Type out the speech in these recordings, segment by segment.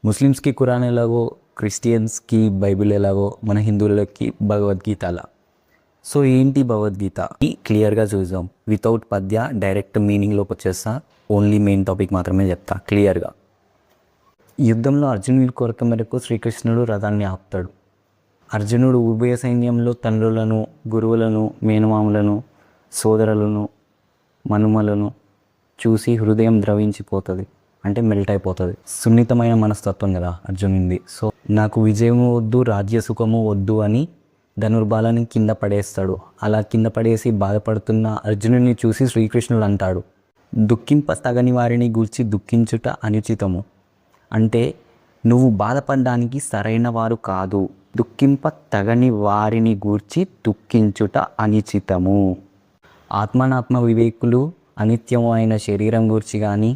ముస్లిమ్స్కి ఖురాన్ ఎలాగో, క్రిస్టియన్స్కి బైబిల్ ఎలాగో, మన హిందువులకి భగవద్గీత అలా. సో ఏంటి భగవద్గీత క్లియర్గా చూద్దాం. వితౌట్ పద్య డైరెక్ట్ మీనింగ్లోకి వచ్చేస్తా. ఓన్లీ మెయిన్ టాపిక్ మాత్రమే చెప్తా క్లియర్గా. యుద్ధంలో అర్జునుడి కోరిక మేరకు శ్రీకృష్ణుడు రథాన్ని ఆపుతాడు. అర్జునుడు ఉభయ సైన్యంలో తండ్రులను, గురువులను, మేనమామలను, సోదరులను, మనుమలను చూసి హృదయం ద్రవించిపోతుంది, అంటే మెల్ట్ అయిపోతుంది. సున్నితమైన మనస్తత్వం కదా అర్జునుడిది. సో నాకు విజయము వద్దు, రాజ్య సుఖము వద్దు అని ధనుర్బాలని కింద పడేస్తాడు. అలా కింద పడేసి బాధపడుతున్న అర్జునుడిని చూసి శ్రీకృష్ణుడు అంటాడు, దుఃఖింప తగని వారిని గూర్చి దుఃఖించుట అనుచితము. అంటే నువ్వు బాధపడడానికి సరైన వారు కాదు, దుఃఖింప తగని వారిని గూర్చి దుఃఖించుట అనుచితము. ఆత్మనాత్మ వివేకులు అనిత్యము అయిన శరీరం గురించి కానీ,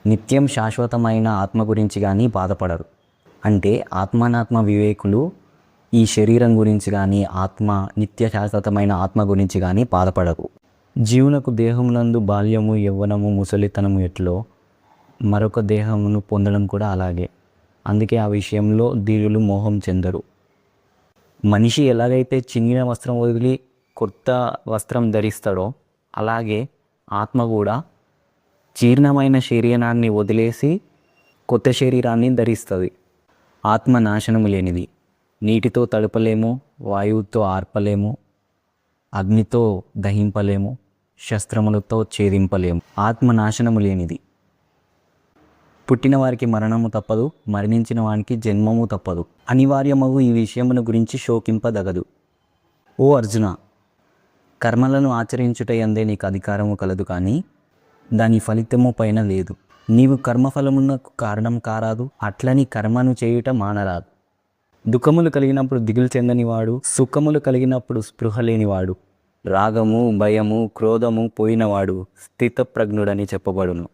నిత్యం శాశ్వతమైన ఆత్మ గురించి కానీ బాధపడరు. అంటే ఆత్మనాత్మ వివేకులు ఈ శరీరం గురించి కానీ, ఆత్మ నిత్య శాశ్వతమైన ఆత్మ గురించి కానీ బాధపడరు. జీవునకు దేహమునందు బాల్యము, యవ్వనము, ముసలితనము ఎట్లో మరొక దేహమును పొందడం కూడా అలాగే. అందుకే ఆ విషయంలో ధీరులు మోహం చెందరు. మనిషి ఎలాగైతే చినిగిన వస్త్రం వదిలి కొత్త వస్త్రం ధరిస్తాడో, అలాగే ఆత్మ కూడా జీర్ణమైన శరీరాన్ని వదిలేసి కొత్త శరీరాన్ని ధరిస్తుంది. ఆత్మ నాశనము లేనిది. నీటితో తడపలేము, వాయువుతో ఆర్పలేము, అగ్నితో దహింపలేము, శస్త్రములతో ఛేదింపలేము. ఆత్మ నాశనము లేనిది. పుట్టిన వారికి మరణము తప్పదు, మరణించిన వానికి జన్మము తప్పదు. అనివార్యమగు ఈ విషయమును గురించి శోకింపదగదు. ఓ అర్జున, కర్మలను ఆచరించుట యందే నీకు అధికారము కలదు, కానీ దాని ఫలితము పైన లేదు. నీవు కర్మఫలమునకు కారణం కారాదు, అట్లని కర్మను చేయుట మానరాదు. దుఃఖములు కలిగినప్పుడు దిగులు చెందనివాడు, సుఖములు కలిగినప్పుడు స్పృహ లేనివాడు, రాగము, భయము, క్రోధము పోయినవాడు స్థితప్రజ్ఞుడని చెప్పబడును.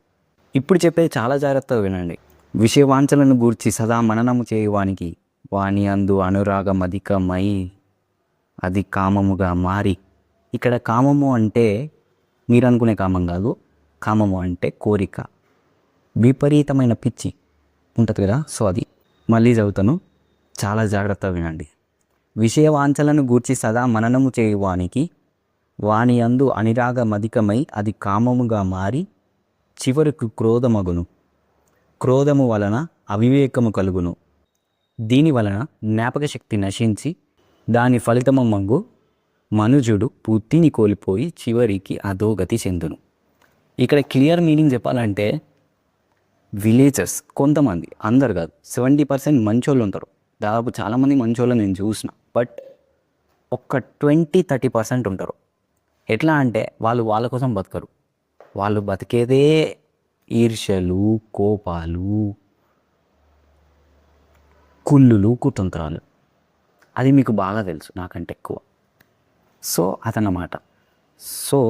ఇప్పుడు చెప్పేది చాలా జాగ్రత్తగా వినండి. విషయవాంఛలను గూర్చి సదా మననము చేయువానికి వాని అందు అనురాగం అధికమై అది కామముగా మారి. ఇక్కడ కామము అంటే మీరు అనుకునే కామం కాదు. కామము అంటే కోరిక, విపరీతమైన పిచ్చి ఉంటుంది కదా. సో అది మళ్ళీ చదువుతాను, చాలా జాగ్రత్తగా వినండి. విషయవాంఛలను గూర్చి సదా మననము చేయువానికి వాని అందు అనురాగమధికమై అది కామముగా మారి చివరకు క్రోధమగును. క్రోధము వలన అవివేకము కలుగును. దీని వలన జ్ఞాపక శక్తి నశించి దాని ఫలితమగు మనుజుడు బుద్ధిని కోల్పోయి చివరికి అధోగతి చెందును. ఇక్కడ క్లియర్ మీనింగ్ చెప్పాలంటే విలేజర్స్ కొంతమంది, అందరు కాదు, 70% మంచోళ్ళు ఉంటారు. దాదాపు చాలామంది మంచోళ్ళు నేను చూసిన. బట్ ఒక్క 20-30% ఉంటారు. ఎట్లా అంటే వాళ్ళు వాళ్ళ కోసం బతకరు. వాళ్ళు బతికేదే ఈర్ష్యలు, కోపాలు, కుళ్ళులు, కుతంత్రాలు. అది మీకు బాగా తెలుసు, నాకంటే ఎక్కువ. సో అదన్నమాట. సో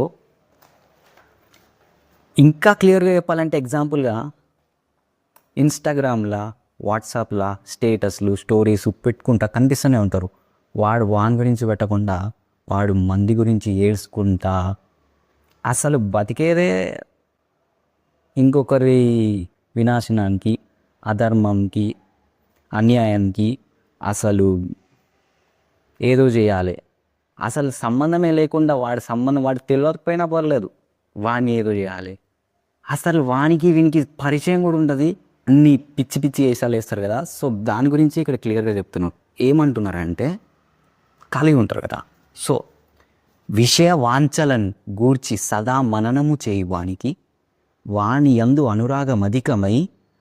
ఇంకా క్లియర్గా చెప్పాలంటే ఎగ్జాంపుల్గా ఇన్స్టాగ్రామ్లా, వాట్సాప్లా స్టేటస్లు, స్టోరీస్ పెట్టుకుంటా కనిపిస్తూనే ఉంటారు. వాడు వాని గురించి పెట్టకుండా వాడు మంది గురించి ఏడ్చుకుంటా అసలు బతికేదే ఇంకొకరి వినాశనానికి, అధర్మంకి, అన్యాయానికి. అసలు ఏదో చేయాలి, అసలు సంబంధమే లేకుండా వాడు తెలియకపోయినా పర్లేదు, వాడిని ఏదో చేయాలి. అసలు వానికి వీనికి పరిచయం కూడా ఉండదు. అన్ని పిచ్చి పిచ్చి వేసాలు వేస్తారు కదా. సో దాని గురించి ఇక్కడ క్లియర్గా చెప్తున్నాను. ఏమంటున్నారంటే ఖాళీగా ఉంటారు కదా. సో విషయ వాంఛలను గూర్చి సదా మననము చేయువానికి వాని యందు అనురాగం అధికమై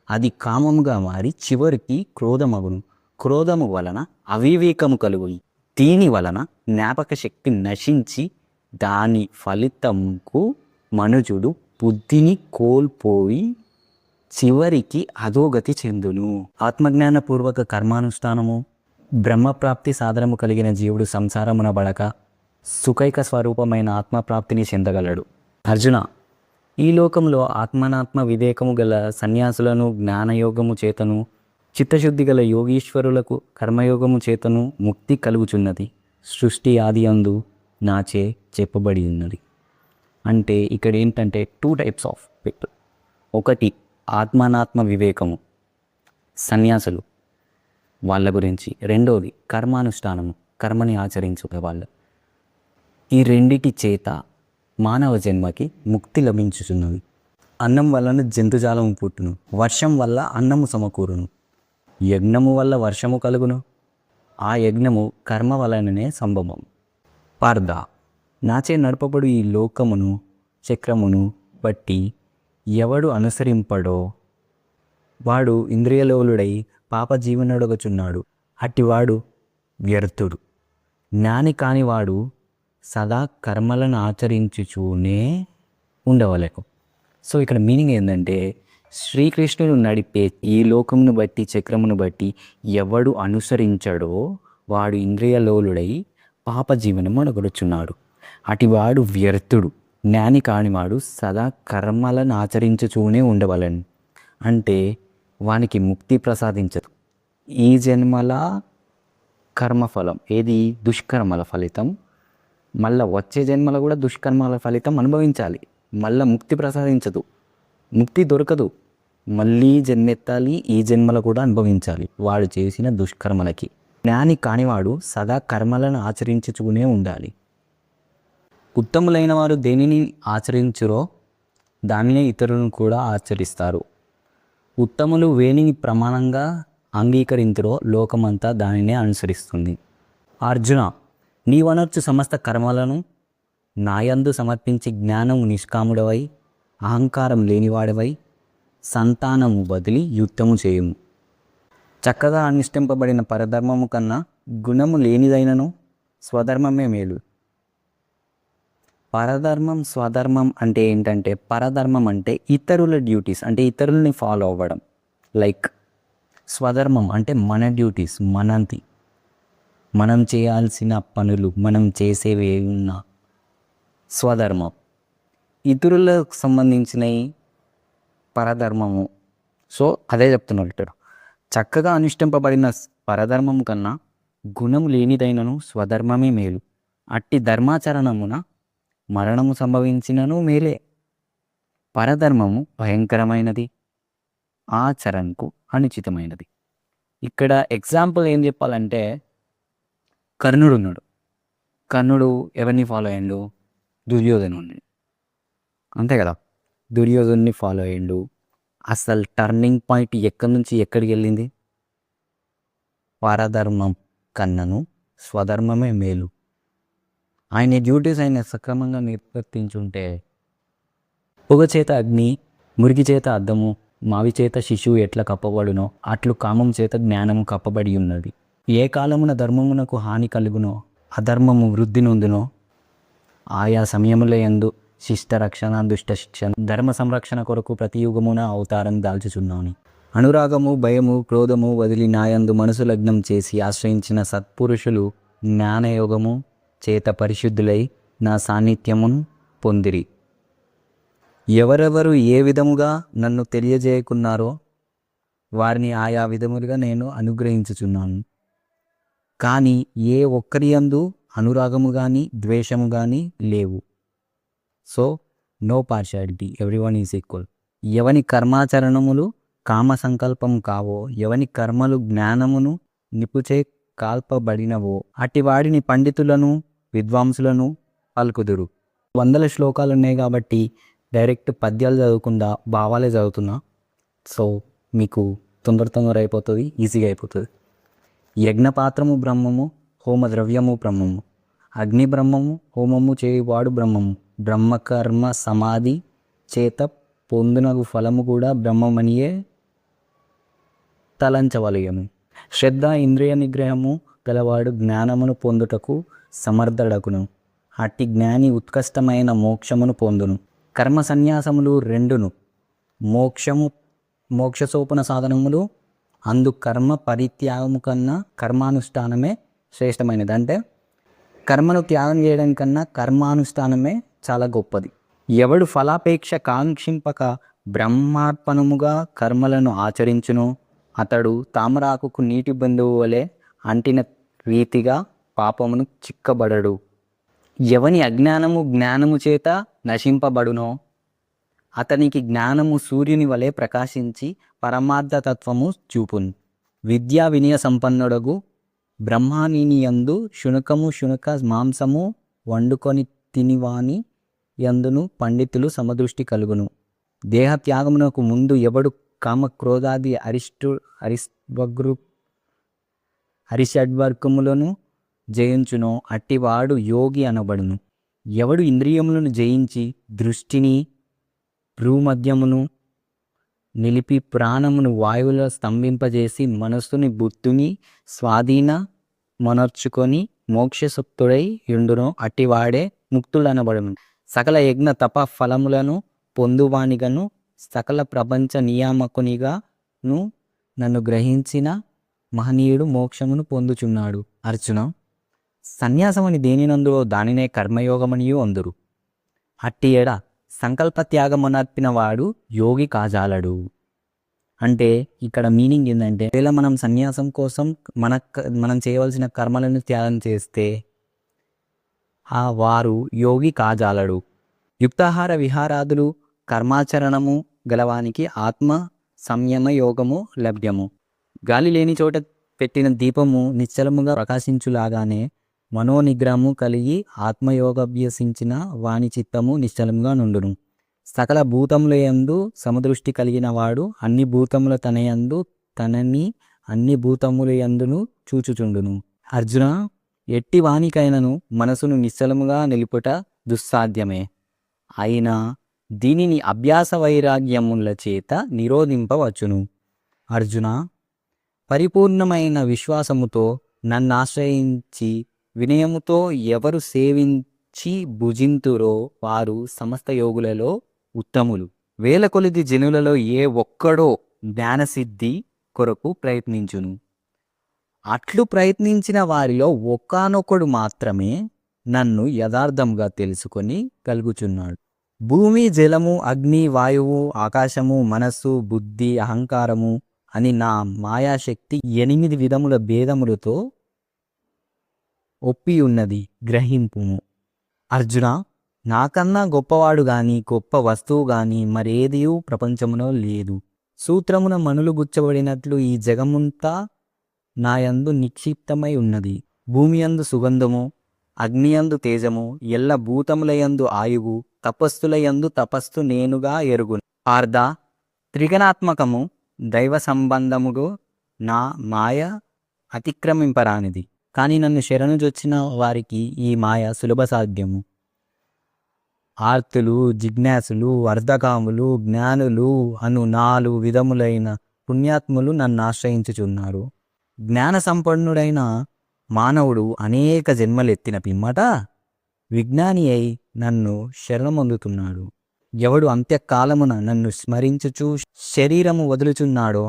అది కామముగా మారి చివరికి క్రోధమగును. క్రోధము వలన అవివేకము కలుగును. దీని వలన జ్ఞాపక శక్తి నశించి దాని ఫలితంకు మనుజుడు బుద్ధిని కోల్పోయి చివరికి అధోగతి చెందును. ఆత్మజ్ఞానపూర్వక కర్మానుష్ఠానము, బ్రహ్మప్రాప్తి సాధనము కలిగిన జీవుడు సంసారమున బడక సుఖైక స్వరూపమైన ఆత్మప్రాప్తిని చెందగలడు. అర్జున, ఈ లోకంలో ఆత్మనాత్మ వివేకము గల సన్యాసులను జ్ఞానయోగము చేతను, చిత్తశుద్ధి గల యోగీశ్వరులకు కర్మయోగము చేతను ముక్తి కలుగుచున్నది. సృష్టి ఆది అందు నాచే చెప్పబడి ఉన్నది. అంటే ఇక్కడ ఏంటంటే 2 types ఆఫ్ పీపుల్. ఒకటి ఆత్మనాత్మ వివేకము, సన్యాసులు వాళ్ళ గురించి. రెండోది కర్మానుష్ఠానము, కర్మని ఆచరించుకునే వాళ్ళు. ఈ రెండిటి చేత మానవ జన్మకి ముక్తి లభించుచున్నది. అన్నం వలన జంతుజాలము పుట్టును, వర్షం వల్ల అన్నము సమకూరును, యజ్ఞము వల్ల వర్షము కలుగును, ఆ యజ్ఞము కర్మ వలననే సంభవం. పార్థ, నాచే నడపబడు ఈ లోకమును చక్రమును బట్టి ఎవడు అనుసరింపడో వాడు ఇంద్రియలోలుడై పాపజీవనుడగుచున్నాడు. అట్టివాడు వ్యర్థుడు. జ్ఞాని కానివాడు సదా కర్మలను ఆచరించుచూనే ఉండవలెను. సో ఇక్కడ మీనింగ్ ఏంటంటే, శ్రీకృష్ణుడు నడిపే ఈ లోకమును బట్టి చక్రమును బట్టి ఎవడు అనుసరించడో వాడు ఇంద్రియలోలుడై పాప జీవనము అనగొడుచున్నాడు. అటివాడు వ్యర్థుడు. జ్ఞాని కానివాడు సదా కర్మలను ఆచరించుచూనే ఉండవలను. అంటే వానికి ముక్తి ప్రసాదించదు. ఈ జన్మల కర్మఫలం ఏది? దుష్కర్మల ఫలితం. మళ్ళీ వచ్చే జన్మలో కూడా దుష్కర్మల ఫలితం అనుభవించాలి. మళ్ళీ ముక్తి ప్రసాదించదు, ముక్తి దొరకదు. మళ్ళీ జన్మెత్తాలి, ఈ జన్మలో కూడా అనుభవించాలి వాడు చేసిన దుష్కర్మలకి. జ్ఞాని కానివాడు సదా కర్మలను ఆచరించుకునే ఉండాలి. ఉత్తములైన వారు దేనిని ఆచరించురో దానినే ఇతరులను కూడా ఆచరిస్తారు. ఉత్తములు వేణిని ప్రమాణంగా అంగీకరించురో లోకమంతా దానినే అనుసరిస్తుంది. అర్జున, నీవనర్చు సమస్త కర్మలను నాయందు సమర్పించి జ్ఞానము నిష్కాముడవై అహంకారం లేనివాడవై సంతానము వదిలి యుద్ధము చేయుము. చక్కగా అనుష్ఠింపబడిన పరధర్మము కన్నా గుణము లేనిదైనను స్వధర్మమే మేలు. పరధర్మం స్వధర్మం అంటే ఏంటంటే, పరధర్మం అంటే ఇతరుల డ్యూటీస్, అంటే ఇతరులని ఫాలో అవ్వడం. లైక్ స్వధర్మం అంటే మన డ్యూటీస్, మనది మనం చేయాల్సిన పనులు, మనం చేసేవి ఏమున్నా స్వధర్మం. ఇతరులకు సంబంధించినవి పరధర్మము. సో అదే చెప్తున్నారు ఇక్కడ. చక్కగా అనుష్ఠింపబడిన పరధర్మం కన్నా గుణము లేనిదైనను స్వధర్మమే మేలు. అట్టి ధర్మాచరణమున మరణము సంభవించినను మేలే. పరధర్మము భయంకరమైనది, ఆచరణకు అనుచితమైనది. ఇక్కడ ఎగ్జాంపుల్ ఏం చెప్పాలంటే, కర్ణుడు ఉన్నాడు. కర్ణుడు ఎవరిని ఫాలో అయ్యిండు? దుర్యోధనుడిని. అంతే కదా, దుర్యోధనుని ఫాలో అయ్యిండు. అసలు టర్నింగ్ పాయింట్ ఎక్కడి నుంచి ఎక్కడికి వెళ్ళింది? పరధర్మం కన్నను స్వధర్మమే మేలు. ఆయన డ్యూటీస్ ఆయన సక్రమంగా నిర్వర్తించుంటే, పొగ చేత అగ్ని, మురికి చేత అద్దము, మావి చేత శిశువు ఎట్లా కప్పబడునో అట్లు కామం చేత జ్ఞానము కప్పబడి ఉన్నది. ఏ కాలమున ధర్మమునకు హాని కలుగునో అధర్మము వృద్ధి నొందునో ఆయా సమయముల యందు శిష్ట రక్షణ దుష్ట శిక్షణ ధర్మ సంరక్షణ కొరకు ప్రతి యుగమున అవతారం దాల్చుచున్నాను. అనురాగము భయము క్రోధము వదిలి నాయందు మనసు లగ్నం చేసి ఆశ్రయించిన సత్పురుషులు జ్ఞానయోగము చేత పరిశుద్ధులై నా సాన్నిధ్యమును పొందిరి. ఎవరెవరు ఏ విధముగా నన్ను తెలియజేయకున్నారో వారిని ఆయా విధములుగా నేను అనుగ్రహించుచున్నాను. కానీ ఏ ఒక్కరి యందు అనురాగము కానీ ద్వేషము కానీ లేవు. So no partiality, everyone is equal. ఎవని కర్మాచరణములు కామ సంకల్పం కావో, ఎవని కర్మలు జ్ఞానమును నిపుచే కాల్పబడినవో అటివాడిని పండితులను విద్వాంసులను పలుకుదురు. 100 శ్లోకాలు ఉన్నాయి కాబట్టి డైరెక్ట్ పద్యాలు చదవకుండా భావాలే చదువుతున్నా. సో మీకు తొందర అయిపోతుంది, ఈజీగా అయిపోతుంది. యజ్ఞపాత్రము బ్రహ్మము, హోమ ద్రవ్యము బ్రహ్మము, అగ్ని బ్రహ్మము, హోమము చేయువాడు బ్రహ్మము, బ్రహ్మకర్మ సమాధి చేత పొందునగు ఫలము కూడా బ్రహ్మమనియే తలంచవలయము. శ్రద్ధ ఇంద్రియ నిగ్రహము గలవాడు జ్ఞానమును పొందుటకు సమర్థుడగును. అట్టి జ్ఞాని ఉత్కృష్టమైన మోక్షమును పొందును. కర్మ సన్యాసములు రెండును మోక్షసోపన సాధనములు. అందు కర్మ పరిత్యాగము కన్నా కర్మానుష్ఠానమే శ్రేష్టమైనది. అంటే కర్మను త్యాగం చేయడం కన్నా కర్మానుష్ఠానమే చాలా గొప్పది. ఎవడు ఫలాపేక్ష కాంక్షింపక బ్రహ్మార్పణముగా కర్మలను ఆచరించును అతడు తామరాకుకు నీటి బిందువు వలె అంటిన రీతిగా పాపమును చిక్కబడడు. ఎవని అజ్ఞానము జ్ఞానము చేత నశింపబడునో అతనికి జ్ఞానము సూర్యుని వలె ప్రకాశించి పరమార్థతత్వము చూపును. విద్యా వినయ సంపన్నుడగు బ్రహ్మానియందు శునక మాంసము వండుకొని తినివాని యందును పండితులు సమదృష్టి కలుగును. దేహత్యాగమునకు ముందు ఎవడు కామక్రోధాది హరిషడ్వర్గములను జయించునో అట్టివాడు యోగి అనబడును. ఎవడు ఇంద్రియములను జయించి దృష్టిని భ్రూమధ్యమును నిలిపి ప్రాణమును వాయువులో స్తంభింపజేసి మనస్సుని బుద్ధుని స్వాధీన మనర్చుకొని మోక్షసుక్తుడై యుండునో అట్టివాడే ముక్తుడనబడును. సకల యజ్ఞ తప ఫలములను పొందువానిగను సకల ప్రపంచ నియామకునిగాను నన్ను గ్రహించిన మహనీయుడు మోక్షమును పొందుచున్నాడు. అర్జున, సన్యాసమని దేనినందులో దానినే కర్మయోగమనియు అందురు. అట్టి ఎడ సంకల్పత్యాగమనర్పిన వాడు యోగి కాజాలడు. అంటే ఇక్కడ మీనింగ్ ఏంటంటే, ఒకవేళ మనం సన్యాసం కోసం మనం చేయవలసిన కర్మలను త్యాగం చేస్తే వారు యోగి కాజాలడు. యుక్తాహార విహారాదులు కర్మాచరణము గలవానికి ఆత్మ సంయమ యోగము లభ్యము. గాలి లేని చోట పెట్టిన దీపము నిశ్చలముగా ప్రకాశించులాగానే మనోనిగ్రహము కలిగి ఆత్మయోగభ్యసించిన వాని చిత్తము నిశ్చలముగా నుండును. సకల భూతములయందు సమదృష్టి కలిగిన వాడు అన్ని భూతముల తనయందు తనని అన్ని భూతములయందును చూచుచుండును. అర్జున, ఎట్టి వానికైనను మనసును నిశ్చలముగా నిలుపుట దుస్సాధ్యమే. అయినా దీనిని అభ్యాస వైరాగ్యముల చేత నిరోధింపవచ్చును. అర్జున, పరిపూర్ణమైన విశ్వాసముతో నన్నాశ్రయించి వినయముతో ఎవరు సేవించి భుజింతురో వారు సమస్త యోగులలో ఉత్తములు. వేల కొలిది జనులలో ఏ ఒక్కడో జ్ఞానసిద్ధి కొరకు ప్రయత్నించును. అట్లు ప్రయత్నించిన వారిలో ఒక్కనొకడు మాత్రమే నన్ను యథార్థంగా తెలుసుకొని కలుగుచున్నాడు. భూమి, జలము, అగ్ని, వాయువు, ఆకాశము, మనస్సు, బుద్ధి, అహంకారము అని నా మాయాశక్తి 8 విధముల భేదములతో ఒప్పి ఉన్నది, గ్రహింపుము. అర్జున, నాకన్నా గొప్పవాడు గాని గొప్ప వస్తువు గాని మరేదియూ ప్రపంచములో లేదు. సూత్రమున మనులు గుచ్చబడినట్లు ఈ జగమంతా నాయందు నిక్షిప్తమై ఉన్నది. భూమియందు సుగంధము, అగ్నియందు తేజము, ఎల్ల భూతములయందు ఆయువు, తపస్సులయందు తపస్సు నేనుగా ఎరుగును. పార్థ, త్రిగణాత్మకము దైవ సంబంధముగా నా మాయ అతిక్రమింపరానిది. కానీ నన్ను శరణుజొచ్చిన వారికి ఈ మాయ సులభ సాధ్యము. ఆర్తులు, జిజ్ఞాసులు, అర్ధకాములు, జ్ఞానులు అను 4 విధములైన పుణ్యాత్ములు నన్ను ఆశ్రయించుచున్నారు. జ్ఞాన సంపన్నుడైన మానవుడు అనేక జన్మలెత్తిన పిమ్మట విజ్ఞాని అయి నన్ను శరణమొందుతున్నాడు. ఎవడు అంత్యకాలమున నన్ను స్మరించుచు శరీరము వదులుచున్నాడో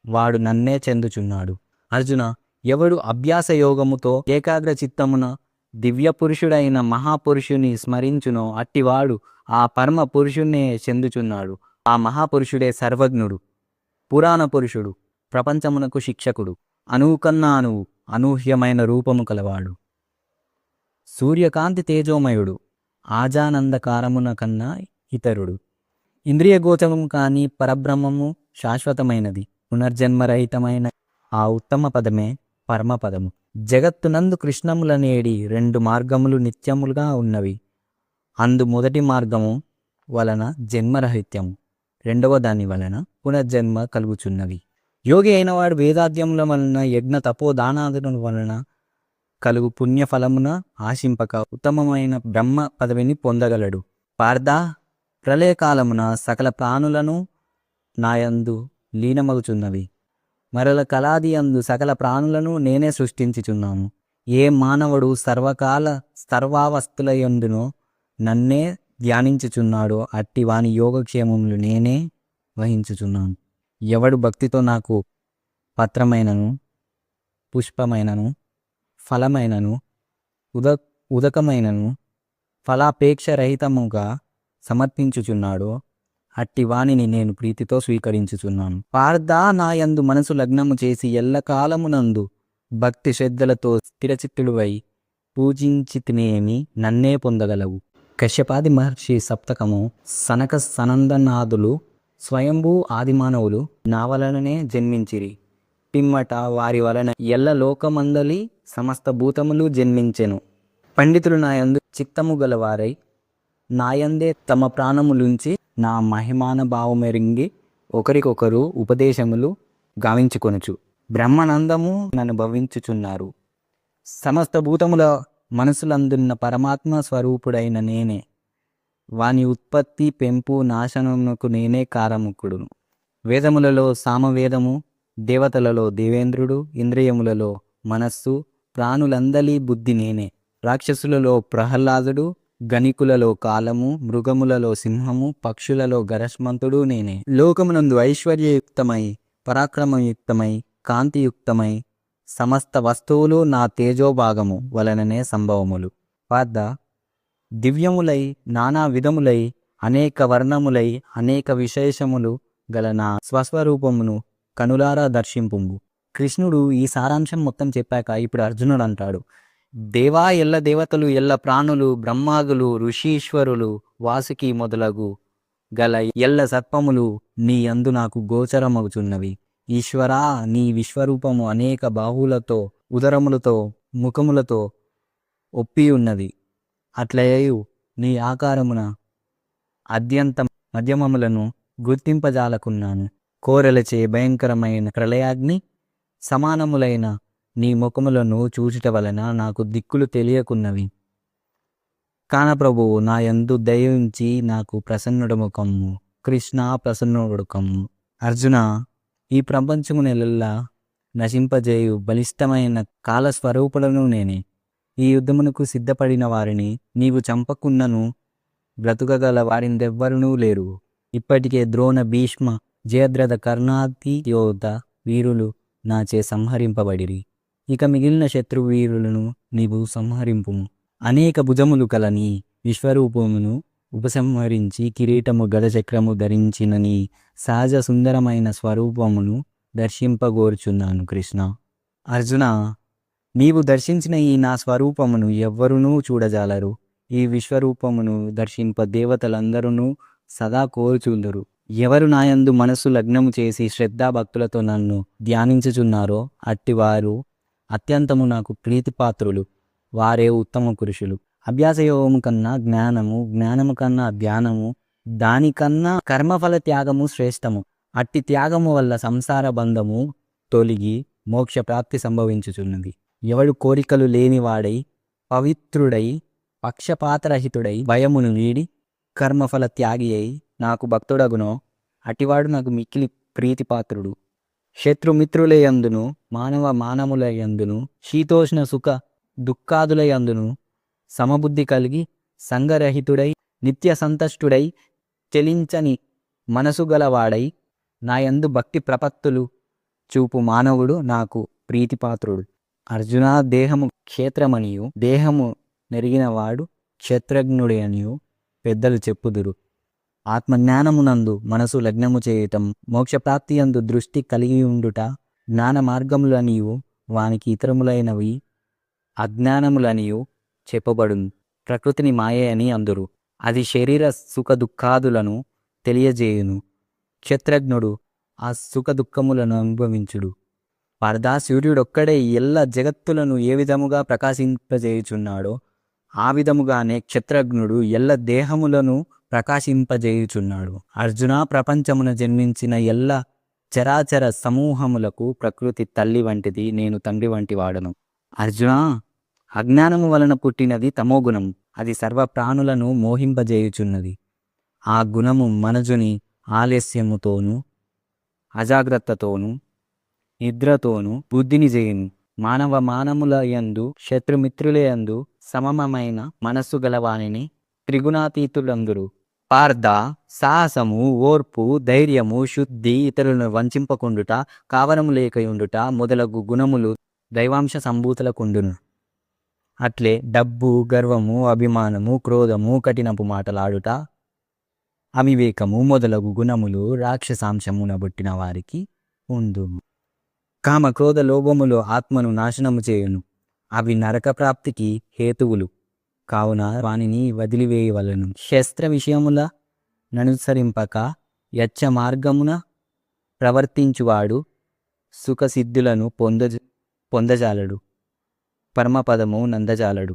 వాడు నన్నే చెందుచున్నాడు. అర్జున, ఎవడు అభ్యాస యోగముతో ఏకాగ్ర చిత్తమున దివ్య పురుషుడైన మహాపురుషుని స్మరించునో అట్టివాడు ఆ పరమ పురుషుణ్ణే చెందుచున్నాడు. ఆ మహాపురుషుడే సర్వజ్ఞుడు, పురాణ పురుషుడు, ప్రపంచమునకు శిక్షకుడు, అణువుకన్నా అణువు, అనూహ్యమైన రూపము కలవాడు, సూర్యకాంతి తేజోమయుడు, ఆజానందకారమున కన్నా ఇతరుడు. ఇంద్రియగోచరము కాని పరబ్రహ్మము శాశ్వతమైనది, పునర్జన్మరహితమైన ఆ ఉత్తమ పదమే పరమపదము. జగత్తునందు కృష్ణములనేడి 2 మార్గములు నిత్యములుగా ఉన్నవి. అందు మొదటి మార్గము వలన జన్మరహిత్యము, రెండవ దాని వలన పునర్జన్మ కలుగుచున్నవి. యోగి అయినవాడు వేదాధ్యముల వలన యజ్ఞ తపోదానాదుల వలన కలుగు పుణ్యఫలమున ఆశింపక ఉత్తమమైన బ్రహ్మ పదవిని పొందగలడు. పార్థ, ప్రళయకాలమున సకల ప్రాణులను నాయందు లీనమగుచున్నవి. మరల కలాది అందు సకల ప్రాణులను నేనే సృష్టించుచున్నాను. ఏ మానవుడు సర్వకాల సర్వావస్థలయందునో నన్నే ధ్యానించుచున్నాడో అట్టి వాని యోగక్షేమములు నేనే వహించుచున్నాను. ఎవడు భక్తితో నాకు పత్రమైనను, పుష్పమైనను, ఫలమైనను, ఉదకమైనను ఫలాపేక్షరహితముగా సమర్పించుచున్నాడో అట్టి వానిని నేను ప్రీతితో స్వీకరించుచున్నాను. పార్థ, నాయందు మనసు లగ్నము చేసి ఎల్లకాలమునందు భక్తి శ్రద్ధలతో స్థిరచిత్తుడువై పూజించితినేమి నన్నే పొందగలవు. కశ్యపాది మహర్షి సప్తకము సనక సనందనాదులు స్వయంభూ ఆదిమానవులు నా వలననే జన్మించిరి, పిమ్మట వారి వలన ఎల్ల లోకమందలి సమస్త భూతములు జన్మించెను. పండితులు నాయందు చిత్తము గలవారై నాయందే తమ ప్రాణములుంచి నా మహిమాన భావమెరింగి ఒకరికొకరు ఉపదేశములు గావించుకొనుచు బ్రహ్మానందము నన్ను భవించుచున్నారు. సమస్త భూతముల మనసులందున్న పరమాత్మ స్వరూపుడైన నేనే. వాని ఉత్పత్తి పెంపు నాశనమునకు నేనే కారముకుడును. వేదములలో సామవేదము, దేవతలలో దేవేంద్రుడు, ఇంద్రియములలో మనస్సు, ప్రాణులందలి బుద్ధి నేనే. రాక్షసులలో ప్రహ్లాదుడు, గణికులలో కాలము, మృగములలో సింహము, పక్షులలో గరస్మంతుడు నేనే. లోకమునందు ఐశ్వర్యయుక్తమై, పరాక్రమయుక్తమై, కాంతియుక్తమై సమస్త వస్తువులు నా తేజోభాగము వలననే సంభవములు. పార్థ, దివ్యములై నానా విధములై అనేక వర్ణములై అనేక విశేషములు గల నా స్వస్వరూపమును కనులారా దర్శింపుము. కృష్ణుడు ఈ సారాంశం మొత్తం చెప్పాక ఇప్పుడు అర్జునుడు అంటాడు, దేవా, ఎల్ల దేవతలు, ఎల్ల ప్రాణులు, బ్రహ్మాదులు, ఋషీశ్వరులు, వాసుకి మొదలగు గల ఎల్ల సర్పములు నీ యందు నాకు గోచరమగుచున్నవి. ఈశ్వరా, నీ విశ్వరూపము అనేక బాహువులతో, ఉదరములతో, ముఖములతో ఒప్పి ఉన్నది. అట్లయు నీ ఆకారమున అత్యంత మధ్యమములను గుర్తింపజాలకున్నాను. కోరలచే భయంకరమైన ప్రళయాగ్ని సమానములైన నీ ముఖములను చూచుట వలన నాకు దిక్కులు తెలియకున్నవి. కాన ప్రభువు, నా యందు దయించి నాకు ప్రసన్నుడము కమ్ము. కృష్ణ, ప్రసన్నుడు కమ్ము. అర్జున, ఈ ప్రపంచము నెలల్లా నశింపజేయు బలిష్టమైన కాలస్వరూపులను నేనే. ఈ యుద్ధమునకు సిద్ధపడిన వారిని నీవు చంపకున్నను బ్రతుకగల వారిందెవ్వరునూ లేరు. ఇప్పటికే ద్రోణ, భీష్మ, జయద్రథ, కర్ణాది యోధ వీరులు నాచే సంహరింపబడిరి. ఇక మిగిలిన శత్రువీరులను నీవు సంహరింపుము. అనేక భుజములు కల నీ విశ్వరూపమును ఉపసంహరించి కిరీటము, గదచక్రము ధరించిన నీ సహజ సుందరమైన స్వరూపమును దర్శింపగోరుచున్నాను. కృష్ణ. అర్జున, నీవు దర్శించిన ఈ నా స్వరూపమును ఎవ్వరునూ చూడజాలరు. ఈ విశ్వరూపమును దర్శింప దేవతలందరూ సదా కోరుచుందరు. ఎవరు నాయందు మనస్సు లగ్నము చేసి శ్రద్ధాభక్తులతో నన్ను ధ్యానించుచున్నారో అట్టివారు అత్యంతము నాకు ప్రీతిపాత్రులు. వారే ఉత్తమ పురుషులు. అభ్యాసయోగము కన్నా జ్ఞానము, జ్ఞానము కన్నా ధ్యానము, దానికన్నా కర్మఫల త్యాగము శ్రేష్టము. అట్టి త్యాగము వల్ల సంసార బంధము తొలగి మోక్ష ప్రాప్తి సంభవించుచున్నది. ఎవడు కోరికలు లేనివాడై, పవిత్రుడై, పక్షపాతరహితుడై, భయమును వీడి కర్మఫల త్యాగి అయి నాకు భక్తుడగునో అటివాడు నాకు మిక్కిలి ప్రీతిపాత్రుడు. శత్రుమిత్రులయందును, మానములయందును, శీతోష్ణ సుఖ దుఃఖాదులయందును సమబుద్ధి కలిగి సంగరహితుడై, నిత్య సంతష్టుడై, చెలించని మనసు గలవాడై, నాయందు భక్తి ప్రపత్తులు చూపు మానవుడు నాకు ప్రీతిపాత్రుడు. అర్జున, దేహము క్షేత్రమనియు దేహము నెరిగినవాడు క్షేత్రజ్ఞుడే అనియు పెద్దలు చెప్పుదురు. ఆత్మజ్ఞానమునందు మనసు లగ్నము చేయటం, మోక్షప్రాప్తి యందు దృష్టి కలిగి ఉండుట జ్ఞాన మార్గములనియు వానికి ఇతరములైనవి అజ్ఞానములనియు చెప్పబడును. ప్రకృతిని మాయే అని అందురు. అది శరీర సుఖ దుఃఖాదులను తెలియజేయును. క్షేత్రజ్ఞుడు ఆ సుఖ దుఃఖములను అనుభవించుడు. పార్థా, సూర్యుడొక్కడే ఎల్ల జగత్తులను ఏ విధముగా ప్రకాశింపజేయుచున్నాడో ఆ విధముగానే క్షేత్రజ్ఞుడు ఎల్ల దేహములను ప్రకాశింపజేయుచున్నాడు. అర్జున, ప్రపంచమున జన్మించిన ఎల్ల చరాచర సమూహములకు ప్రకృతి తల్లి వంటిది, నేను తండ్రి వంటి వాడను. అర్జున, అజ్ఞానము వలన పుట్టినది తమోగుణము. అది సర్వ ప్రాణులను మోహింపజేయుచున్నది. ఆ గుణము మనుజుని ఆలస్యముతోనూ, అజాగ్రత్తతోనూ, నిద్రతోనూ బుద్ధిని చేయును. మానముల యందు, శత్రుమిత్రులయందు సమమైన మనస్సు గలవానిని త్రిగుణాతీతులందురు. పార్థ, సాహసము, ఓర్పు, ధైర్యము, శుద్ధి, ఇతరులను వంచింపకుండుట, కావరము లేకయుండుట మొదలగు గుణములు దైవాంశ సంభూతులకుండును. అట్లే డబ్బు, గర్వము, అభిమానము, క్రోధము, కఠినపు మాటలాడుట, అవివేకము మొదలగు గుణములు రాక్షసాంశమున బుట్టిన వారికి ఉండును. కామ, క్రోధ, లోభములు ఆత్మను నాశనము చేయును. అవి నరక ప్రాప్తికి హేతువులు. కావున వానిని వదిలివేయవలను. శస్త్ర విషయముల ననుసరింపక యచ్చ మార్గమున ప్రవర్తించువాడు సుఖసిద్ధులను పొందజాలడు, పరమపదము నందజాలడు.